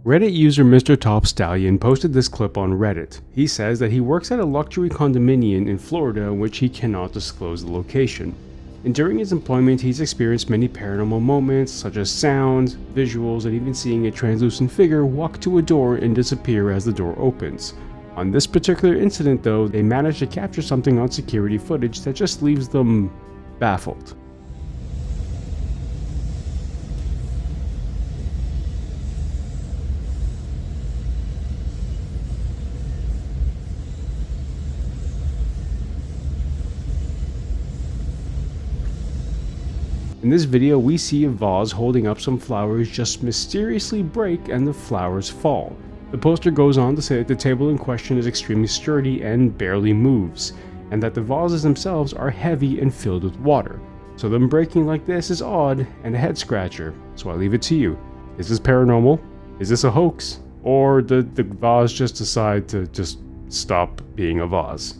Reddit user Mr. Top Stallion posted this clip on Reddit. He says that he works at a luxury condominium in Florida in which he cannot disclose the location. And during his employment, he's experienced many paranormal moments such as sounds, visuals, and even seeing a translucent figure walk to a door and disappear as the door opens. On this particular incident though, they managed to capture something on security footage that just leaves them baffled. In this video, we see a vase holding up some flowers just mysteriously break and the flowers fall. The poster goes on to say that the table in question is extremely sturdy and barely moves, and that the vases themselves are heavy and filled with water. So them breaking like this is odd and a head scratcher, so I leave it to you. Is this paranormal? Is this a hoax? Or did the vase just decide to just stop being a vase?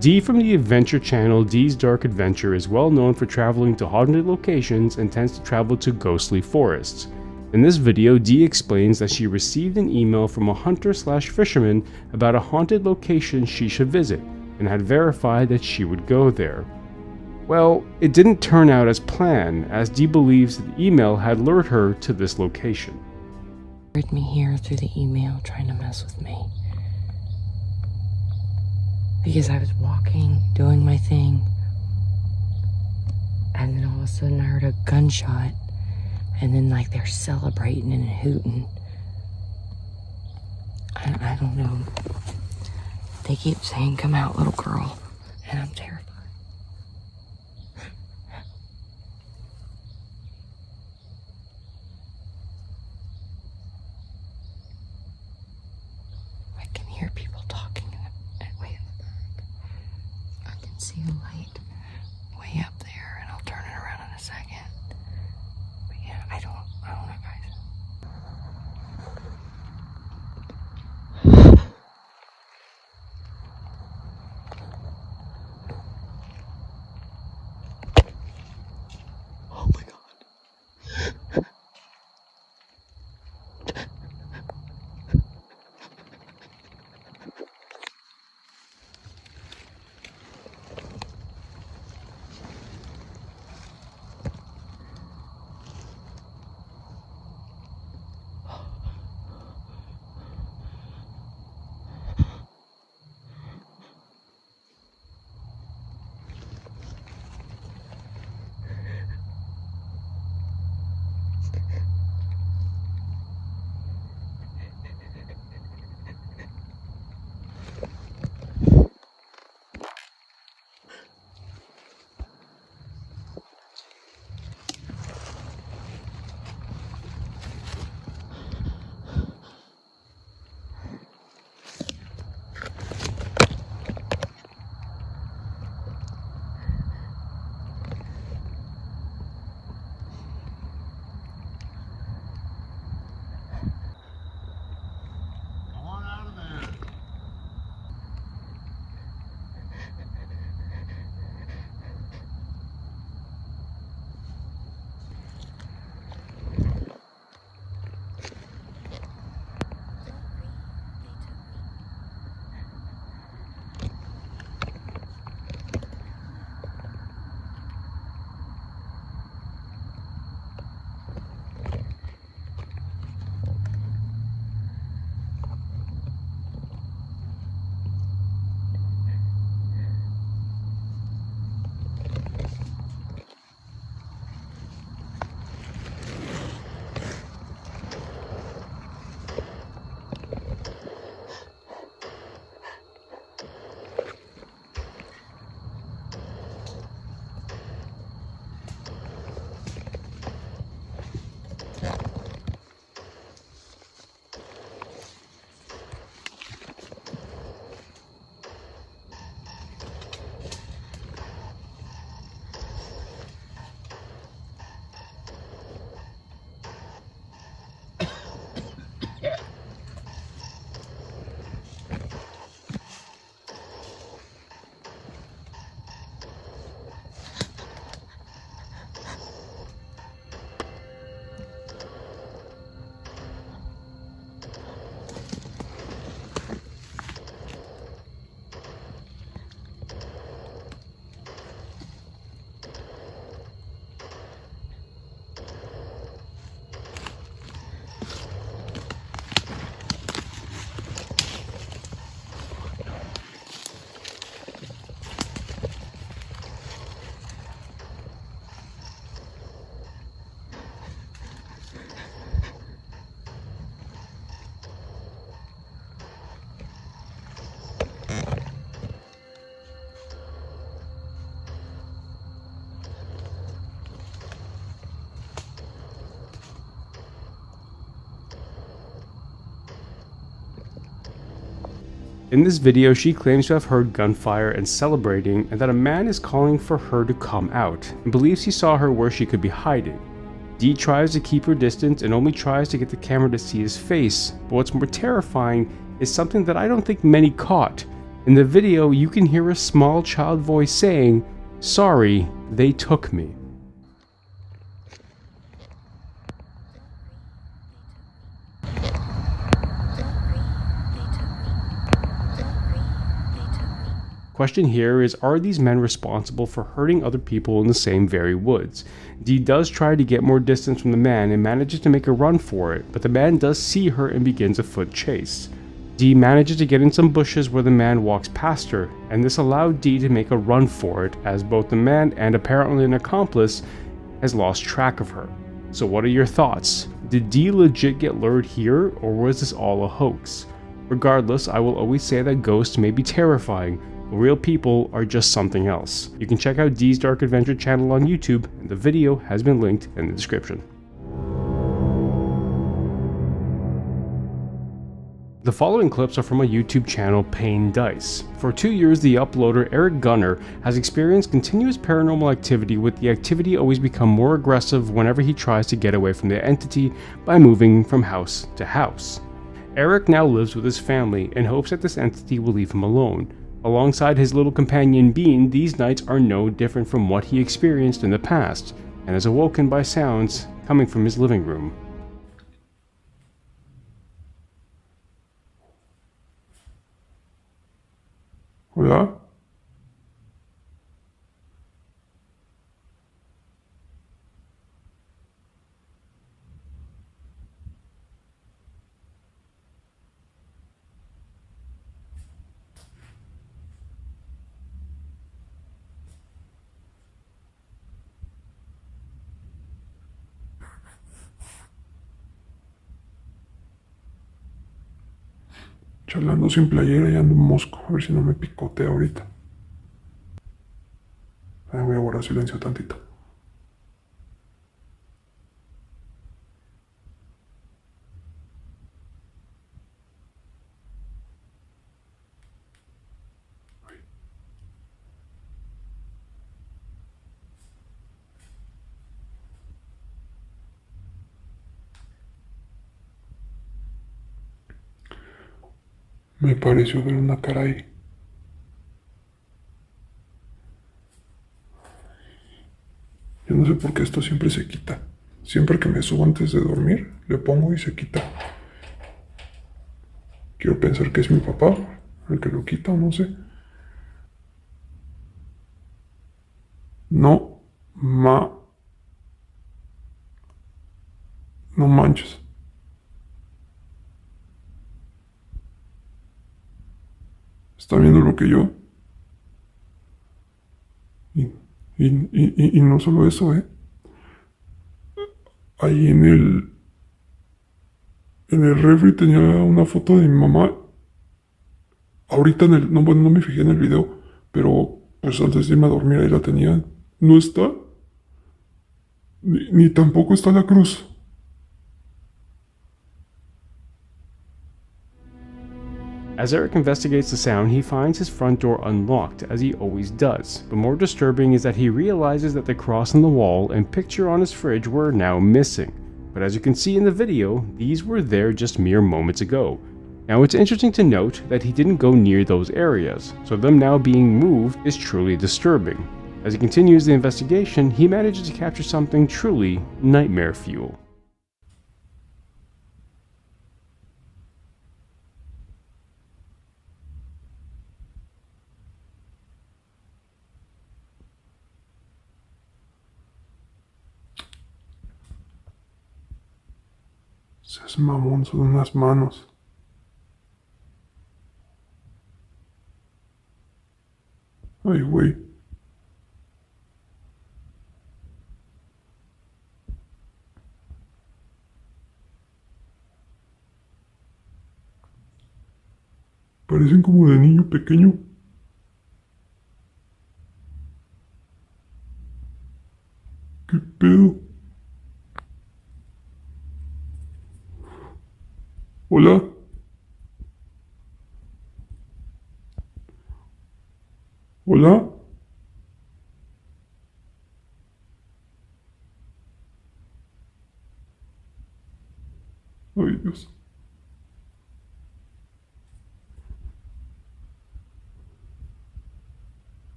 Dee from the Adventure channel Dee's Dark Adventure is well known for traveling to haunted locations and tends to travel to ghostly forests. In this video, Dee explains that she received an email from a hunter/fisherman about a haunted location she should visit, and had verified that she would go there. Well, it didn't turn out as planned, as Dee believes that the email had lured her to this location. Lured me here through the email trying to mess with me. Because I was walking, doing my thing, and then all of a sudden I heard a gunshot, and then like they're celebrating and hooting. I don't know. They keep saying, "Come out, little girl," and I'm terrified. I can hear people talking way in the back. I can see a light way up there, and I'll turn it around in a second. But yeah, I don't know, guys. Oh my God. In this video, she claims to have heard gunfire and celebrating, and that a man is calling for her to come out, and believes he saw her where she could be hiding. Dee tries to keep her distance and only tries to get the camera to see his face, but what's more terrifying is something that I don't think many caught. In the video, you can hear a small child voice saying, "Sorry, they took me." Question here is, are these men responsible for hurting other people in the same very woods? Dee does try to get more distance from the man and manages to make a run for it, but the man does see her and begins a foot chase. Dee manages to get in some bushes where the man walks past her, and this allowed Dee to make a run for it, as both the man and apparently an accomplice has lost track of her. So what are your thoughts? Did Dee legit get lured here, or was this all a hoax? Regardless, I will always say that ghosts may be terrifying, but real people are just something else. You can check out Dee's Dark Adventure channel on YouTube, and the video has been linked in the description. The following clips are from a YouTube channel, Pain Dice. For 2 years, the uploader Eric Gunner has experienced continuous paranormal activity, with the activity always become more aggressive whenever he tries to get away from the entity by moving from house to house. Eric now lives with his family and hopes that this entity will leave him alone. Alongside his little companion Bean, these nights are no different from what he experienced in the past, and is awoken by sounds coming from his living room. Hola. Charlando sin playera y ando un mosco. A ver si no me picotea ahorita. Voy a guardar silencio tantito. Me pareció ver una cara ahí. Yo no sé por qué esto siempre se quita. Siempre que me subo antes de dormir, le pongo y se quita. Quiero pensar que es mi papá el que lo quita o no sé. No manches. ¿Está viendo lo que yo? Y no solo eso, Ahí en el refri tenía una foto de mi mamá. Ahorita no me fijé en el video, pero pues antes de irme a dormir ahí la tenía. No está. Ni tampoco está la cruz. As Eric investigates the sound, he finds his front door unlocked, as he always does, but more disturbing is that he realizes that the cross on the wall and picture on his fridge were now missing. But as you can see in the video, these were there just mere moments ago. Now it's interesting to note that he didn't go near those areas, so them now being moved is truly disturbing. As he continues the investigation, he manages to capture something truly nightmare fuel. Seas mamón, son unas manos. Ay, güey. Parecen como de niño pequeño. ¿Qué pedo? Hola. ¿Hola? Ay, Dios.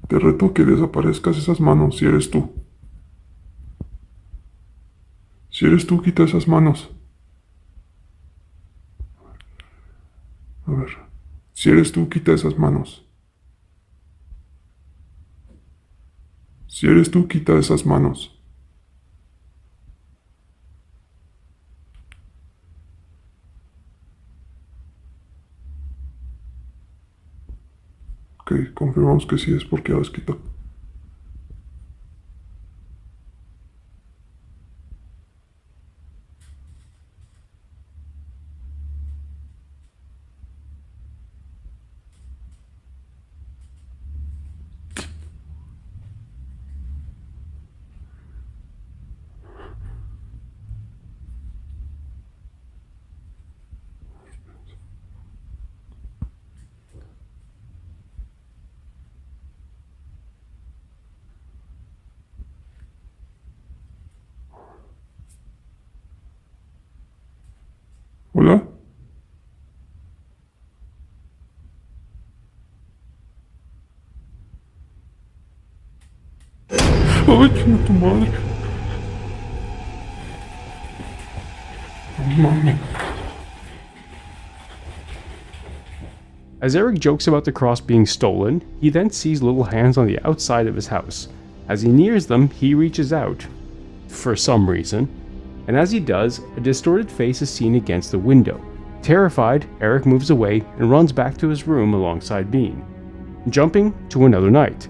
Te reto a que desaparezcas esas manos si eres tú. Si eres tú, quita esas manos. A ver. Si eres tú, quita esas manos. Si eres tú, quita esas manos. Ok, confirmamos que sí es porque ya las quitó. ¿Hola? ¡Ay, chinga tu madre! No mames. As Eric jokes about the cross being stolen, he then sees little hands on the outside of his house. As he nears them, he reaches out, for some reason, and as he does, a distorted face is seen against the window. Terrified, Eric moves away and runs back to his room alongside Bean. Jumping to another night.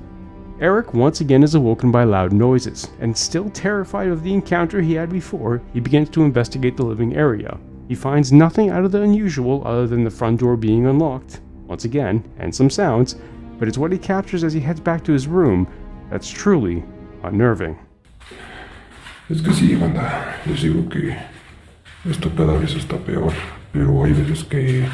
Eric once again is awoken by loud noises, and still terrified of the encounter he had before, he begins to investigate the living area. He finds nothing out of the unusual other than the front door being unlocked, once again, and some sounds, but it's what he captures as he heads back to his room that's truly unnerving. Es que sí, banda. Les digo que esto cada vez está peor. Pero hay veces que...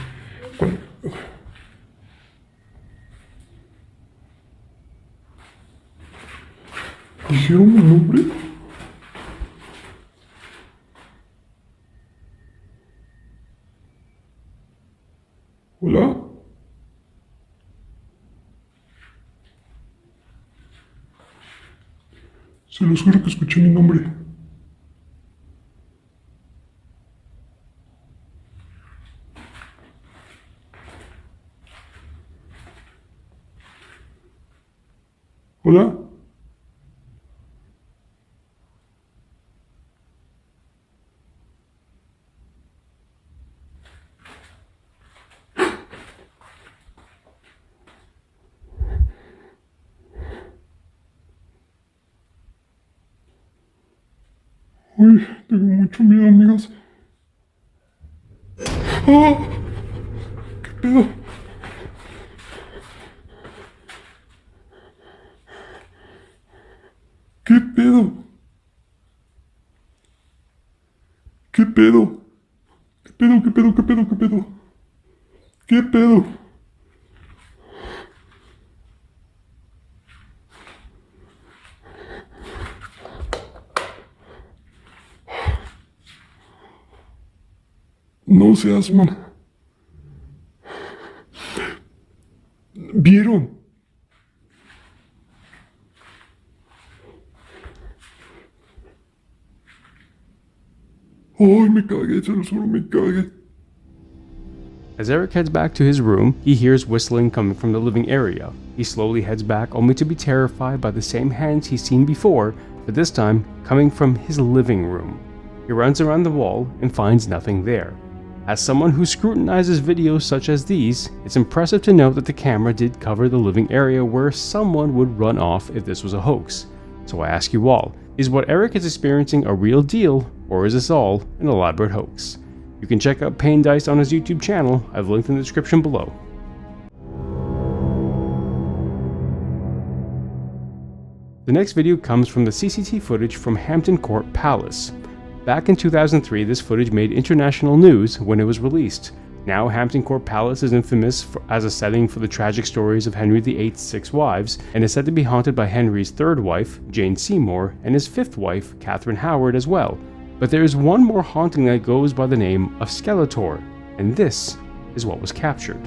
¿Dijeron mi nombre? ¿Hola? Se los juro que escuché mi nombre. ¿Hola? Uy, tengo mucho miedo, amigas. ¡Ah! ¿Qué pedo? ¿Qué pedo? ¿Qué pedo? ¿Qué pedo? ¿Qué pedo? ¿Qué pedo? ¿Qué pedo? ¿Qué pedo? No seas mal. ¿Vieron? Ay, me cagué, se lo juro, me cagué. As Eric heads back to his room, he hears whistling coming from the living area. He slowly heads back, only to be terrified by the same hands he's seen before, but this time coming from his living room. He runs around the wall and finds nothing there. As someone who scrutinizes videos such as these, it's impressive to note that the camera did cover the living area where someone would run off if this was a hoax. So I ask you all, is what Eric is experiencing a real deal, or is this all an elaborate hoax? You can check out Pain Dice on his YouTube channel, I've linked in the description below. The next video comes from the CCTV footage from Hampton Court Palace. Back in 2003, this footage made international news when it was released. Now, Hampton Court Palace is infamous as a setting for the tragic stories of Henry VIII's 6 wives, and is said to be haunted by Henry's 3rd wife, Jane Seymour, and his 5th wife, Catherine Howard, as well. But there is one more haunting that goes by the name of Skeletor, and this is what was captured.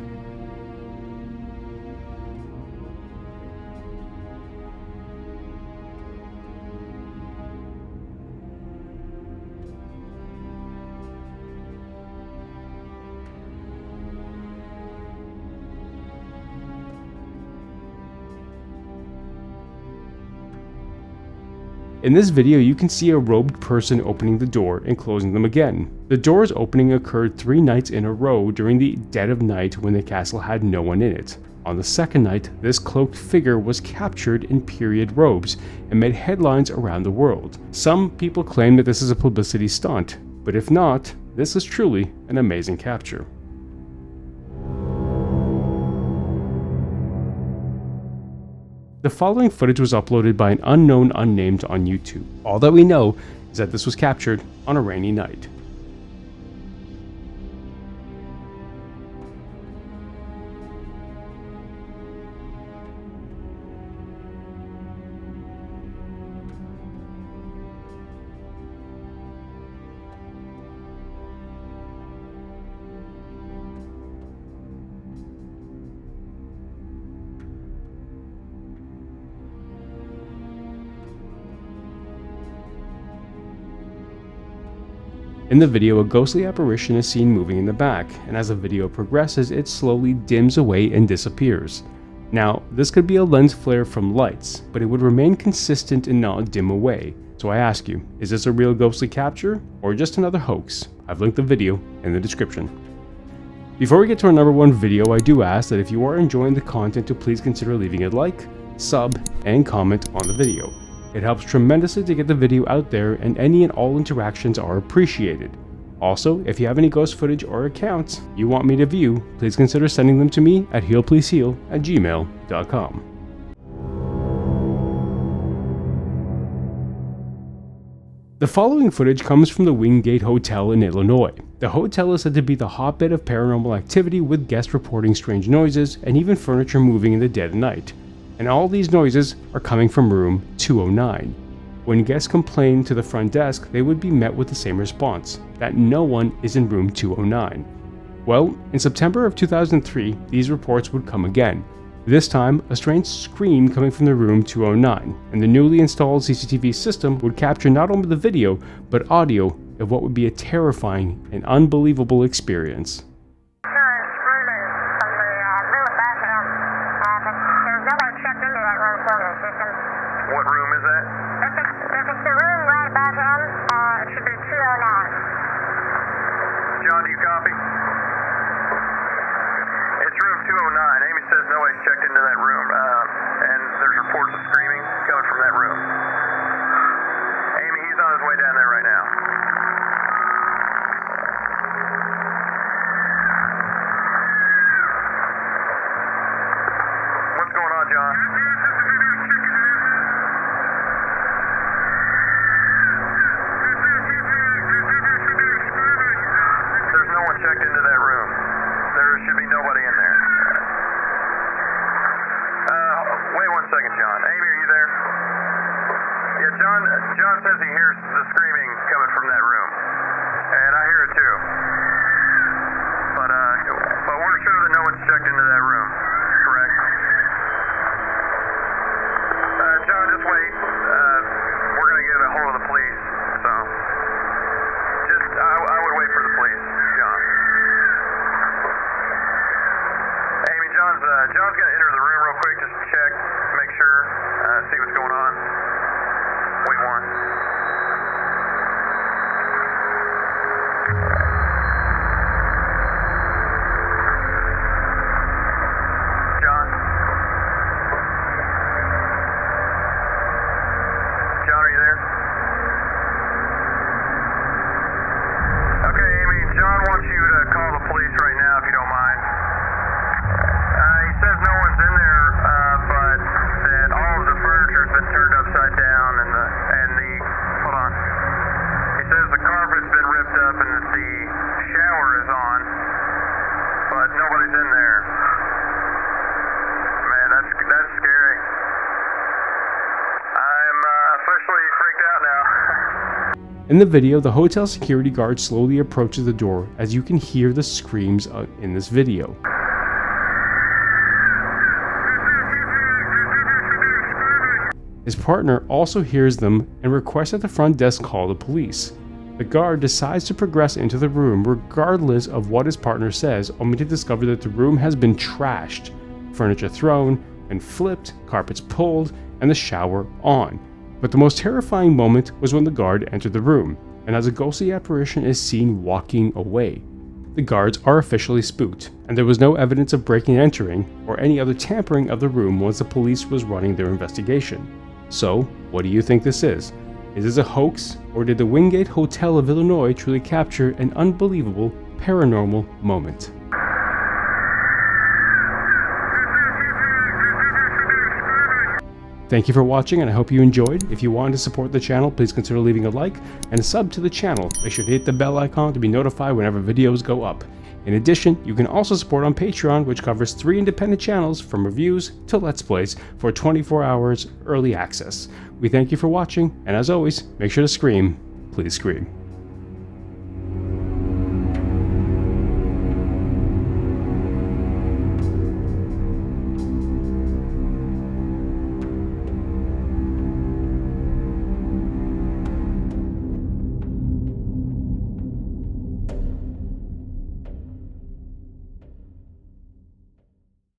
In this video, you can see a robed person opening the door and closing them again. The door's opening occurred 3 nights in a row during the dead of night when the castle had no one in it. On the 2nd night, this cloaked figure was captured in period robes and made headlines around the world. Some people claim that this is a publicity stunt, but if not, this is truly an amazing capture. The following footage was uploaded by an unknown unnamed on YouTube. All that we know is that this was captured on a rainy night. In the video, a ghostly apparition is seen moving in the back, and as the video progresses, it slowly dims away and disappears. Now, this could be a lens flare from lights, but it would remain consistent and not dim away. So I ask you, is this a real ghostly capture, or just another hoax? I've linked the video in the description. Before we get to our number 1 video, I do ask that if you are enjoying the content to please consider leaving a like, sub, and comment on the video. It helps tremendously to get the video out there, and any and all interactions are appreciated. Also, if you have any ghost footage or accounts you want me to view, please consider sending them to me at HealPleaseHeal@gmail.com. The following footage comes from the Wingate Hotel in Illinois. The hotel is said to be the hotbed of paranormal activity, with guests reporting strange noises and even furniture moving in the dead of night. And all these noises are coming from room 209. When guests complain to the front desk, they would be met with the same response, that no one is in room 209. Well, in September of 2003, these reports would come again. This time, a strange scream coming from the room 209, and the newly installed CCTV system would capture not only the video, but audio of what would be a terrifying and unbelievable experience. What room is that? If it's the room right above him, it should be 209. John, do you copy? It's room 209. Amy says nobody's checked into that room, and there's reports of screaming coming from that room. Amy, he's on his way down there right now. What's going on, John? Checked into that room. There should be nobody in there. Wait 1 second, John. Amy, are you there? Yeah, John says he hears the screaming coming from In the video, the hotel security guard slowly approaches the door, as you can hear the screams in this video. His partner also hears them and requests that the front desk call the police. The guard decides to progress into the room regardless of what his partner says, only to discover that the room has been trashed, furniture thrown and flipped, carpets pulled, and the shower on. But the most terrifying moment was when the guard entered the room, and as a ghostly apparition is seen walking away. The guards are officially spooked, and there was no evidence of breaking and entering or any other tampering of the room once the police was running their investigation. So, what do you think this is? Is this a hoax, or did the Wingate Hotel of Illinois truly capture an unbelievable paranormal moment? Thank you for watching, and I hope you enjoyed. If you want to support the channel, please consider leaving a like and a sub to the channel. Make sure to hit the bell icon to be notified whenever videos go up. In addition, you can also support on Patreon, which covers 3 independent channels from reviews to Let's Plays for 24 hours early access. We thank you for watching, and as always, make sure to scream, please scream.